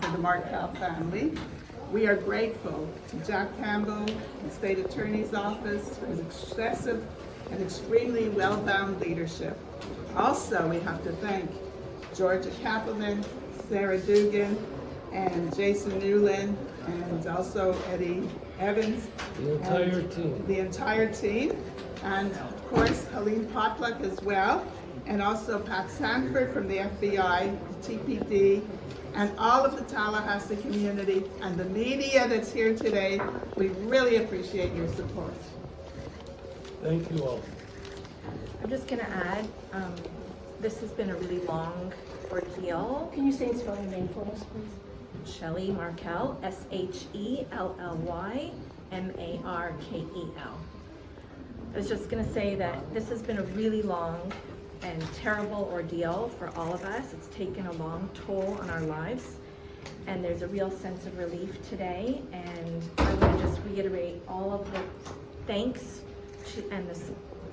for the Markel family. We are grateful to Jack Campbell, the State Attorney's Office, for his excessive and extremely well-bound leadership. Also, we have to thank Georgia Kappelman, Sarah Dugan, and Jason Newland, and also Eddie Evans. The entire team. And of course, Helene Potluck as well. And also Pat Sanford from the FBI, the TPD, and all of the Tallahassee community and the media that's here today. We really appreciate your support. Thank you all. I'm just going to add, this has been a really long ordeal. Can you say and spell your name for us, please? Charlie Markel, Shelley Markel. I was just going to say that this has been a really long and terrible ordeal for all of us. It's taken a long toll on our lives, and there's a real sense of relief today. And I want to just reiterate all of the thanks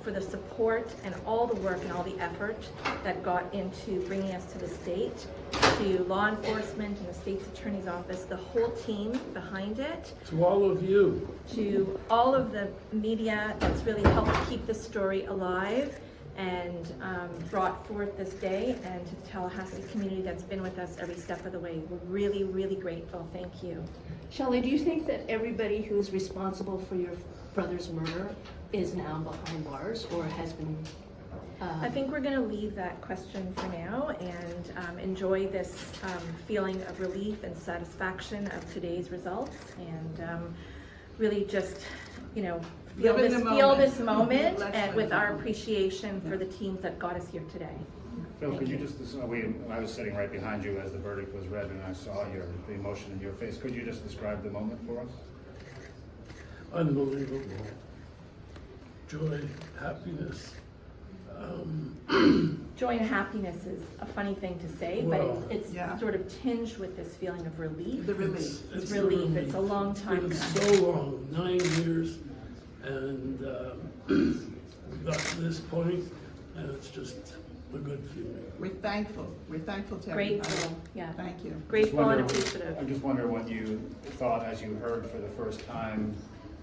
for the support and all the work and all the effort that got into bringing us to this date, to law enforcement and the state's attorney's office, the whole team behind it. To all of you. To all of the media that's really helped keep this story alive and brought forth this day, and to the Tallahassee community that's been with us every step of the way. We're really, really grateful. Thank you. Shelley, do you think that everybody who is responsible for your brother's murder is now behind bars or has been? I think we're going to leave that question for now and enjoy this feeling of relief and satisfaction of today's results, and really just, feel this moment and with our appreciation for the teams that got us here today. Phil, could you just, I was sitting right behind you as the verdict was read, and I saw the emotion in your face. Could you just describe the moment for us? Unbelievable. Joy, happiness. Joy and happiness is a funny thing to say, Well, but it's sort of tinged with this feeling of relief. The relief. It's relief. It's a long time. It's been so long, 9 years, and we got to this point, and it's just a good feeling. We're thankful. We're thankful to everybody. Grateful, yeah. Thank you. Grateful and appreciative. I just wonder what you thought as you heard for the first time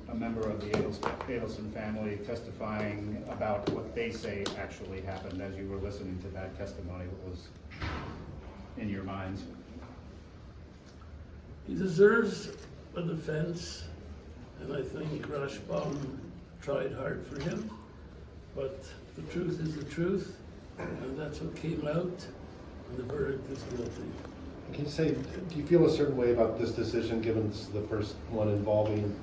a member of the Adelson family testifying about what they say actually happened as you were listening to that testimony. What was in your minds? He deserves a defense, and I think Rashbaum tried hard for him, but the truth is the truth, and that's what came out, and the verdict is guilty. Can you say, do you feel a certain way about this decision, given this is the first one involving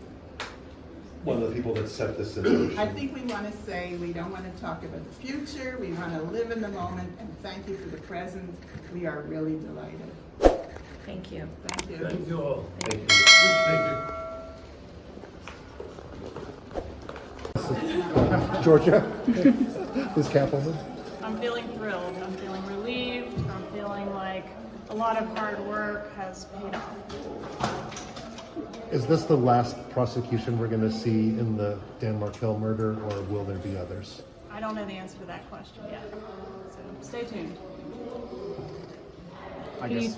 one of the people that set this situation? I think we want to say we don't want to talk about the future. We want to live in the moment, and thank you for the present. We are really delighted. Thank you. Thank you. Thank you all. Thank you. Thank you. Georgia, Ms. Kappelman. I'm feeling thrilled. I'm feeling relieved. I'm feeling like a lot of hard work has paid off. Is this the last prosecution we're going to see in the Dan Markel murder, or will there be others? I don't know the answer to that question yet, so stay tuned. I guess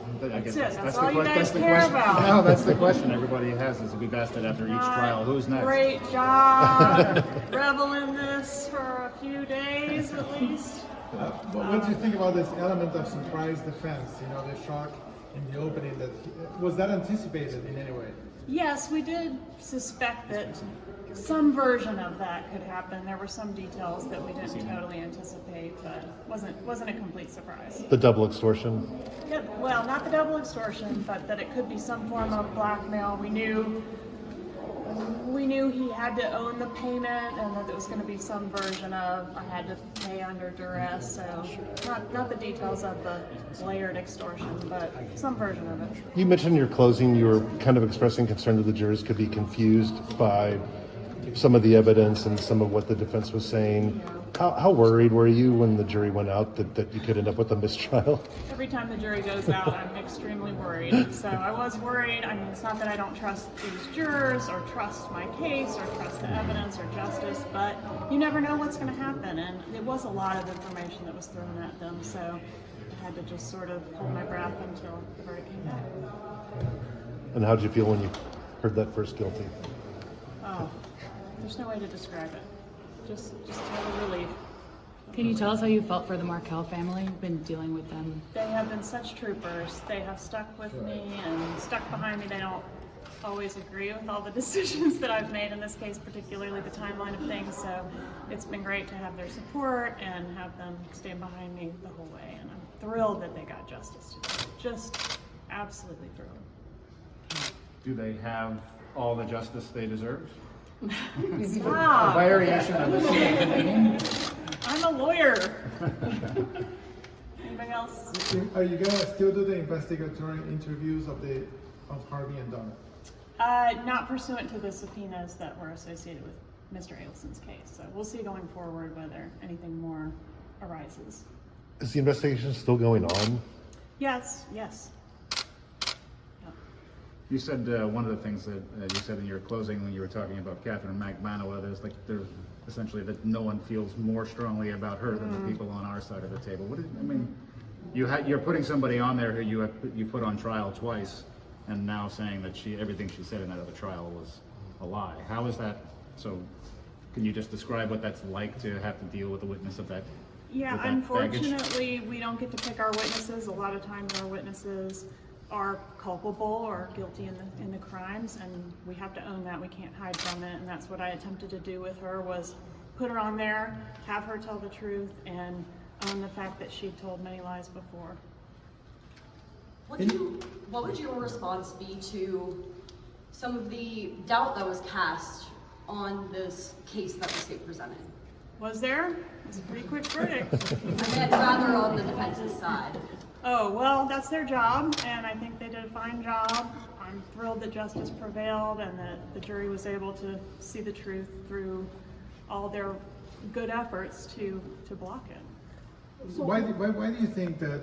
That's that's all you guys care question. about. No, that's the question everybody has, is we've asked it after each trial. Who's next? Great job. Revel in this for a few days at least. But what do you think about this element of surprise defense? The shock in the opening. Was that anticipated in any way? Yes, we did suspect that some version of that could happen. There were some details that we didn't totally anticipate, but wasn't a complete surprise. The double extortion? Yeah, well, not the double extortion, but that it could be some form of blackmail. We knew he had to own the payment, and that there was going to be some version of I had to pay under duress. So not the details of the layered extortion, but some version of it. You mentioned in your closing you were kind of expressing concern that the jurors could be confused by some of the evidence and some of what the defense was saying. How worried were you when the jury went out that you could end up with a mistrial? Every time the jury goes out, I'm extremely worried. So I was worried. I mean, it's not that I don't trust these jurors or trust my case or trust the evidence or justice, but you never know what's going to happen. And it was a lot of information that was thrown at them. So I had to just sort of hold my breath until the verdict came back. And how did you feel when you heard that first guilty? Oh, there's no way to describe it. Just total relief. Can you tell us how you felt for the Markel family? You've been dealing with them. They have been such troopers. They have stuck with me and stuck behind me. They don't always agree with all the decisions that I've made in this case, particularly the timeline of things. So it's been great to have their support and have them stand behind me the whole way. And I'm thrilled that they got justice today. Just absolutely thrilled. Do they have all the justice they deserve? A Stop. variation of the same thing? I'm a lawyer. Anybody else? Are you gonna still do the investigatory interviews of Harvey and Donna? Not pursuant to the subpoenas that were associated with Mr. Adelson's case. So we'll see going forward whether anything more arises. Is the investigation still going on? Yes. Yep. You said one of the things that you said in your closing when you were talking about Catherine McManua, there's essentially that no one feels more strongly about her than the people on our side of the table. You're putting somebody on there who you put on trial twice, and now saying that everything she said in that other trial was a lie. How is that? So, can you just describe what that's like to have to deal with a witness of that? Yeah, with that unfortunately, baggage? we don't get to pick our witnesses. A lot of times our witnesses are culpable or guilty in the crimes, and we have to own that. We can't hide from it, and that's what I attempted to do with her, was put her on there, have her tell the truth, and own the fact that she told many lies before. What would your response be to some of the doubt that was cast on this case that the state presented? Was there? It's a pretty quick verdict. I meant rather on the defense's side. Oh, well, that's their job, and I think they did a fine job. I'm thrilled that justice prevailed and that the jury was able to see the truth through all their good efforts to block it. So why do you think that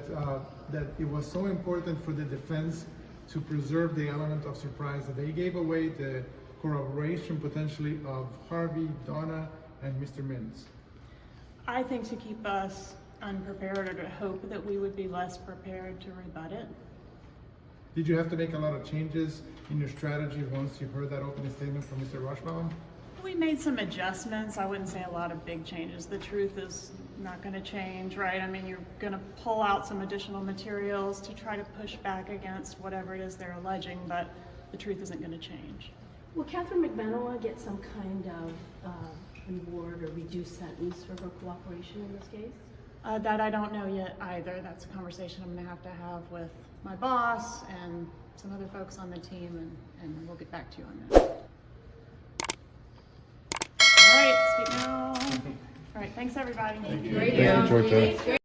it was so important for the defense to preserve the element of surprise, that they gave away the corroboration potentially of Harvey, Donna, and Mr. Mintz? I think to keep us unprepared, or to hope that we would be less prepared to rebut it. Did you have to make a lot of changes in your strategy once you heard that opening statement from Mr. Rashbaum? We made some adjustments. I wouldn't say a lot of big changes. The truth is not going to change, right? I mean, you're going to pull out some additional materials to try to push back against whatever it is they're alleging, but the truth isn't going to change. Will Catherine McManua get some kind of reward or reduced sentence for her cooperation in this case? That I don't know yet either. That's a conversation I'm going to have with my boss and some other folks on the team, and we'll get back to you on that. All right, speak now. All right, thanks everybody. Thank you, Georgia.